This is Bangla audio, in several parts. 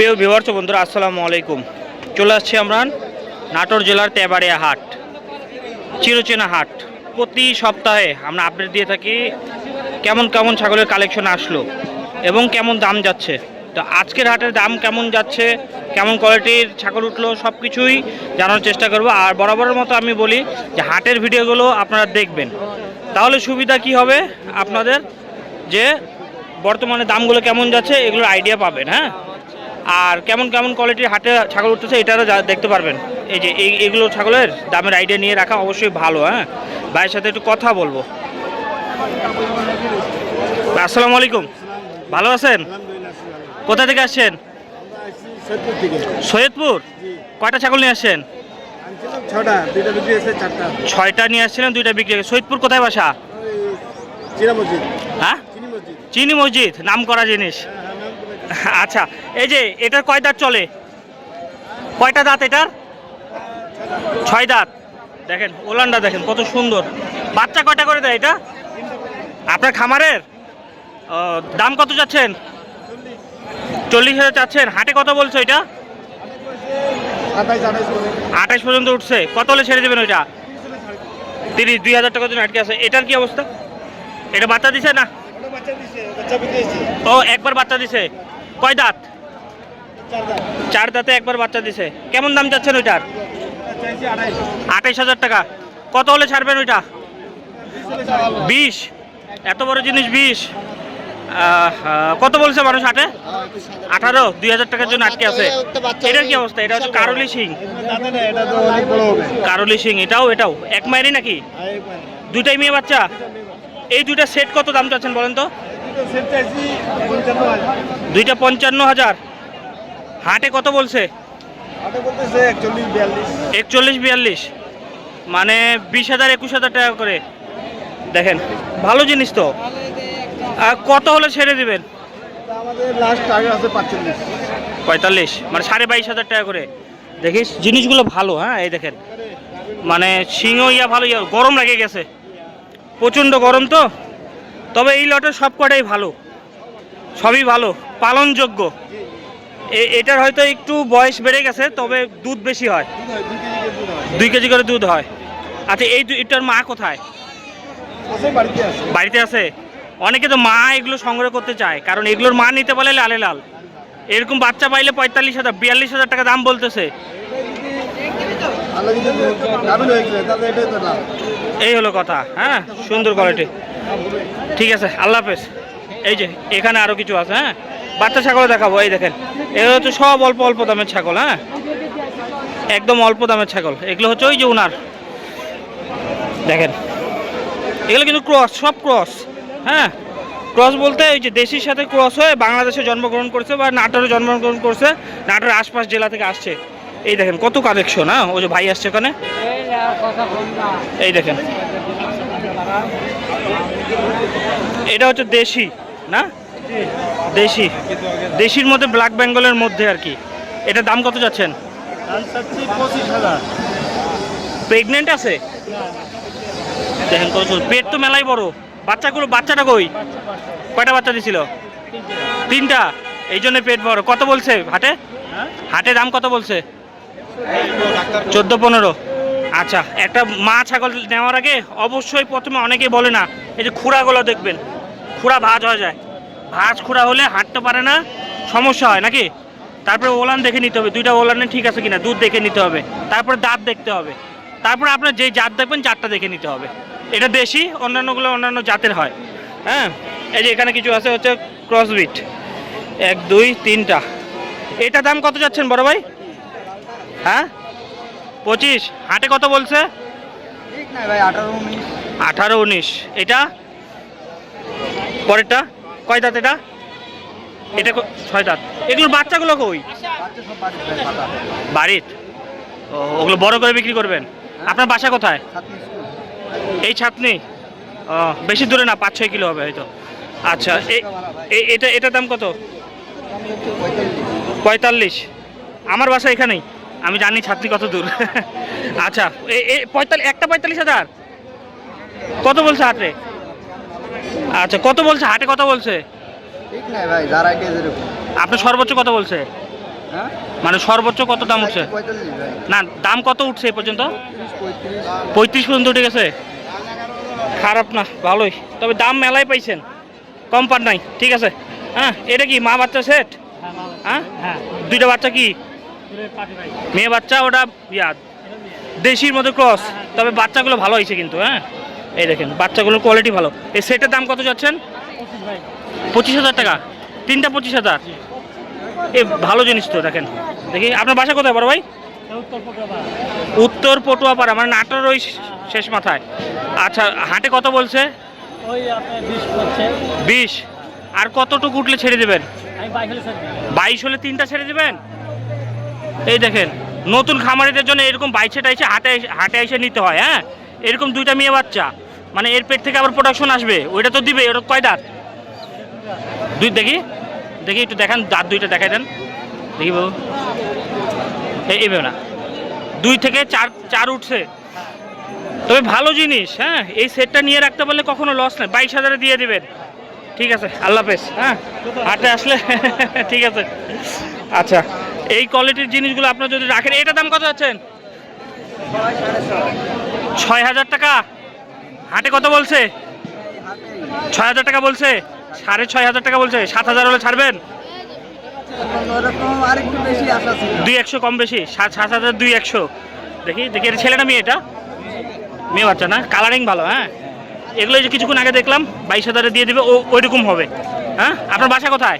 প্রিয় ভিউয়ার্স বন্ধুরা, আসসালামু আলাইকুম। চলে আসছি আমরা নাটোর জেলার তেবাড়িয়া হাট, চিরচেনা হাট। প্রতি সপ্তাহে আমরা আপডেট দিয়ে থাকি কেমন কেমন ছাগলের কালেকশন আসলো এবং কেমন দাম যাচ্ছে। তো আজকের হাটের দাম কেমন যাচ্ছে, কেমন কোয়ালিটির ছাগল উঠলো, সব কিছুই জানার চেষ্টা করব। আর বরাবরের মতো আমি বলি যে হাটের ভিডিওগুলো আপনারা দেখবেন, তাহলে সুবিধা কি হবে আপনাদের, যে বর্তমানে দামগুলো কেমন যাচ্ছে এগুলোর আইডিয়া পাবেন। হ্যাঁ, আর কেমন কেমন কোয়ালিটির হাটে ছাগল উঠতেছে এটারও দেখতে পারবেন। এই যে এগুলো ছাগলের দামের আইডিয়া নিয়ে রাখা অবশ্যই ভালো। হ্যাঁ, ভাইয়ের সাথে একটু কথা বলবো। আসসালামু আলাইকুম, ভালো আছেন? কোথা থেকে আসছেন? সৈয়দপুর। কয়টা ছাগল নিয়ে আসছেন? 6টা নিয়ে আসছিলেন, 2টা বিক্রি। সৈয়দপুর কোথায় বাসা? হ্যাঁ, চিনি মসজিদ, নাম করা জিনিস। আচ্ছা, এই যে এটার কয় দাঁত চলে? কয়টা দাঁত এটার? 6 দাঁত। দেখেন ওলানটা দেখেন কত সুন্দর। বাচ্চা কয়টা করে দেয় এটা? আপনার খামারের? দাম কত যাচ্ছেন? 40,000 চাচ্ছেন। হাটে কত বলছো এটা? 28 পর্যন্ত উঠছে। কত হলে ছেড়ে দেবেন ওইটা? 30। 2,000 টাকা জন্য আটকে আছে। এটার কি অবস্থা? এটা বাচ্চা দিছে না? ও, একবার বাচ্চা দিছে। কয় দাঁত? 4 দাঁতে একবার বাচ্চা দিছে। কেমন দাম যাচ্ছেন ওইটার? 28,000 টাকা। কত হলে ছাড়বেন ওইটা? 20। এত বড় জিনিস 20। কত বলছে মানুষ হাটে? 18। 2,000 টাকার জন্য আটকে আছে। এটার কি অবস্থা? এটা হচ্ছে কারলি সিং। কারলি সিং, এটাও এক মায়েরই নাকি? দুইটাই মেয়ে বাচ্চা। এই দুইটা সেট কত দাম চাচ্ছেন বলেন তো? দুইটা 55,000। হাটে কত বলছে? 41-42, মানে 20,000 21,000 টাকা করে। দেখেন ভালো জিনিস তো। কত হলে ছেড়ে দিবেন? 45, মানে 22,500 টাকা করে। দেখিস জিনিসগুলো ভালো। হ্যাঁ, এই দেখেন, মানে সিংহ ভালো। গরম লাগে গেছে, প্রচণ্ড গরম তো। তবে এই লটের সব কটাই ভালো, সবই ভালো, পালনযোগ্য। এটার হয়তো একটু বয়স বেড়ে গেছে, তবে দুধ বেশি হয়, 2 কেজি করে দুধ হয়। আচ্ছা, এটার মা কোথায়? বাড়িতে আছে। অনেকে তো মা এগুলো সংগ্রহ করতে চায়, কারণ এগুলোর মা নিতে পারলে লালে লাল। এরকম বাচ্চা পাইলে 45,000 42,000 টাকা দাম বলতেছে। এই হলো কথা। হ্যাঁ, সুন্দর কোয়ালিটি। ঠিক আছে, আল্লাহ হাফেজ। এই যে এখানে আরো কিছু আছে। হ্যাঁ, বাচ্চা ছাগল দেখাবো। এই দেখেন, এগুলো হচ্ছে সব অল্প অল্প দামের ছাগল। হ্যাঁ, একদম অল্প দামের ছাগল। এগুলো হচ্ছে ওই যে উনার, দেখেন এগুলো কিন্তু ক্রস, সব ক্রস। হ্যাঁ, ক্রস বলতে ওই যে দেশির সাথে ক্রস হয়ে বাংলাদেশে জন্মগ্রহণ করছে বা নাটোরে জন্মগ্রহণ করছে, নাটোরের আশপাশ জেলা থেকে আসছে। এই দেখেন কত কালেকশন। হ্যাঁ, ওই যে ভাই আসছে ওখানে, এই দেখেন। এটা হচ্ছে দেশি না? দেশির মধ্যে ব্ল্যাক বেঙ্গলের মধ্যে আর কি। এটার দাম কত যাচ্ছেন? 25,000। প্রেগনেন্ট আছে? দেখেন কত সুন্দর। পেট তো মেলাই বড়। বাচ্চাটা কই? কয়টা বাচ্চা দিছিল? 3টা। এই জন্য পেট বড়। কত বলছে হাটে দাম কত বলছে? 14-15। আচ্ছা, একটা মা ছাগল নেওয়ার আগে অবশ্যই প্রথমে অনেকেই বলে না, এই যে খুঁড়াগুলো দেখবেন, খুঁড়া ভাঁজ হয়ে যায়। ভাঁজ খুঁড়া হলে হাঁটতে পারে না, সমস্যা হয় নাকি? তারপরে ওলান দেখে নিতে হবে, 2টা ওলানে ঠিক আছে কিনা, দুধ দেখে নিতে হবে। তারপরে দাঁত দেখতে হবে। তারপরে আপনার যেই জাত দেখবেন জাতটা দেখে নিতে হবে। এটা দেশি, অন্যান্যগুলো অন্যান্য জাতের হয়। হ্যাঁ, এই যে এখানে কিছু আছে হচ্ছে ক্রসবিট। 1 2 3টা। এটা দাম কত যাচ্ছেন বড় ভাই? হ্যাঁ, 25। হাটে কত বলছে? 18-19। এটা পরেরটা কয় দাঁত? এটা 6 দাঁত। এগুলোর বাচ্চাগুলো কই? বাড়ির। ওগুলো বড় করে বিক্রি করবেন। আপনার বাসা কোথায়? এই ছাতনি। ও, বেশি দূরে না, 5-6 কিলো হবে হয়তো। আচ্ছা, এটার দাম কত? 45। আমার বাসা এখানেই, আমি জানি ছাতনি কত দূর। আচ্ছা, 45,000 কত বলছে হাটে? আচ্ছা, কত বলছে হাটে? কত বলছে? আপনার সর্বোচ্চ কত বলছে? হ্যাঁ মানে সর্বোচ্চ কত দাম উঠছে? 45 ভাই। না দাম কত উঠছে এই পর্যন্ত? 35 35 পর্যন্ত উঠে গেছে। খারাপ না, ভালোই। তবে দাম মেলায় পাইছেন, কম পার নাই। ঠিক আছে। হ্যাঁ, এটা কি মা বাচ্চা সেট? হ্যাঁ, দুইটা বাচ্চা কি মেয়ে বাচ্চা? ওটা ইয়া দেশির মধ্যে ক্রস, তবে বাচ্চাগুলো ভালো হয়েছে কিন্তু। হ্যাঁ, এই দেখেন বাচ্চাগুলোর কোয়ালিটি ভালো। এই সেটের দাম কত যাচ্ছেন? 25,000 টাকা, তিনটা 25,000। এ ভালো জিনিস তো। দেখেন, দেখি আপনার বাসা কোথায় বড় ভাই? উত্তর পটুয়াপাড়া, মানে নাটোর ওই শেষ মাথায়। আচ্ছা, হাটে কত বলছে? 20। আর কতটুকু উঠলে ছেড়ে দেবেন? 22 হলে তিনটা ছেড়ে দেবেন? এই দেখেন, নতুন খামারিদের জন্য এরকম বাইছে টাইছে হাটে এসে নিতে হয়। হ্যাঁ, এরকম দুইটা মেয়ে বাচ্চা, মানে এর পেট থেকে আবার প্রোডাকশন আসবে, ওইটা তো দিবে। ওটা কয় দাঁত? দুই। দেখি দেখি একটু দেখান, দাঁত দুইটা দেখাই দেন দেখি বাবু। এইভাবে না, 2 থেকে 4 উঠছে। তবে ভালো জিনিস। হ্যাঁ, এই সেটটা নিয়ে রাখতে পারলে কখনো লস নেই। 22,000 দিয়ে দেবেন। ঠিক আছে, আল্লাহ হাফেজ। হ্যাঁ, হাটে আসলে ঠিক আছে। আচ্ছা, এই কোয়ালিটির জিনিসগুলো আপনারা যদি রাখেন, এটার দাম কত আছেন? 6,000 টাকা। হাটে কত বলছে? 6,000 টাকা বলছে। 6,500 টাকা বলছে। 7,000 হলে ছাড়বেন? ওরকম আরেকটু বেশি আশা ছিল। 200 কম বেশি। 7,000 200। দেখি দেখি, এটা ছেলে না মেয়ে? এটা মেয়ে বাচ্চা না, কালারিং ভালো। হ্যাঁ, এগুলো যে কিছুক্ষণ আগে দেখলাম 22,000 দিয়ে দিবে, ওইরকম হবে। হ্যাঁ, আপনার বাসা কোথায়?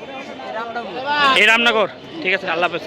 এই রামনগর। ঠিক আছে, আল্লাহ হাফেজ।